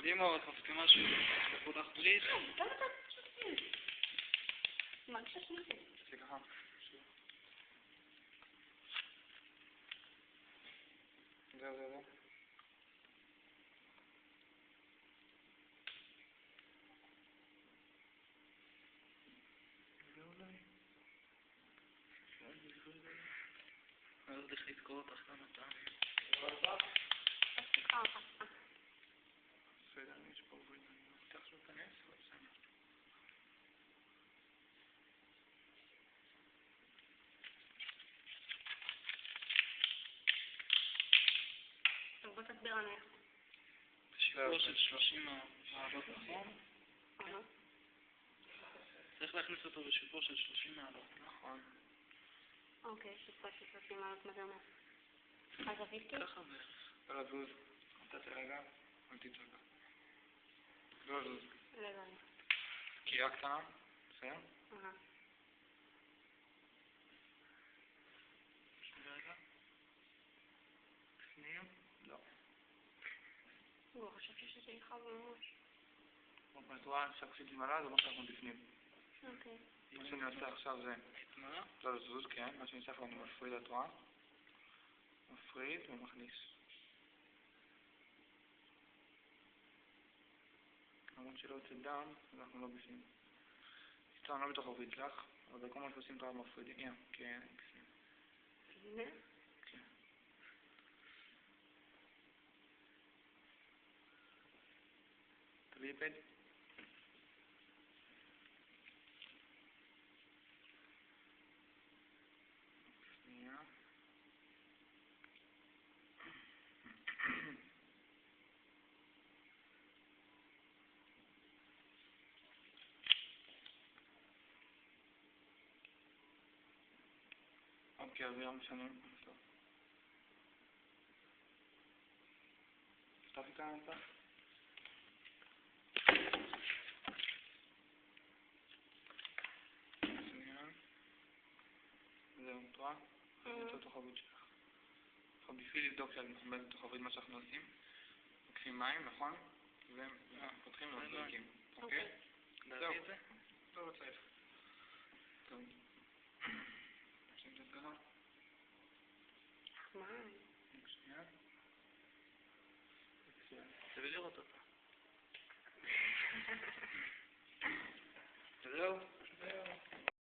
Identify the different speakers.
Speaker 1: לימור, את רוצים משהו? תפו לך בריף?
Speaker 2: למה אתה שותפים? מה כששותפים?
Speaker 1: זה ככה. זהו. אני לא יודע לקרוא אותך כמה פעם.
Speaker 2: תפתיחה אותך.
Speaker 1: בסדר, יש פה עובד, אני מבטיח שהוא יכנס, אבל בסדר.
Speaker 2: טוב, בוא תסביר לנו איך.
Speaker 1: בשיפור של 30 מעלות נכון? צריך להכניס אותו בשיפור של 30 מעלות, נכון?
Speaker 2: אוקיי, שיפור של 30 מעלות, מה זה אומר? הזווית כאילו?
Speaker 1: ככה בערך. לא לזוז, אתה תרגע, אל תתרגע. לא לזוז.
Speaker 2: לא.
Speaker 1: קירה קטנה, בסדר? רגע. בפנים? לא.
Speaker 2: חשבתי שזה יחב ממש.
Speaker 1: את רואה שהכסית למעלה, זה אומר שאנחנו בפנים.
Speaker 2: אוקיי.
Speaker 1: מה שאני עושה עכשיו זה לא לזוז, כן, מה שאני עושה עכשיו אני מפריד, את רואה? מפריד ומכניס. למרות שלא יוצא דם, אז אנחנו לא בפנים. סתם, אני לא בטוח עובד לך, אבל כל מה שעושים את המפרידים, כן, בפנים.
Speaker 2: הנה?
Speaker 1: כן. תביאי פד. שנייה. אוקיי, אז יום שנים. טוב. פתח איתה נמצא? שנייה. זהו, את רואה? נמצא אותו חבוד שלך. עכשיו בשביל לבדוק שאת מכבדת אותו חבוד מה שאנחנו עושים. לוקחים מים, נכון? ופותחים ומזרקים. אוקיי?
Speaker 2: להביא
Speaker 1: את זה? לא צריך. טוב. נשים את זה ככה.
Speaker 2: מה?
Speaker 1: שנייה. תביא לראות אותו.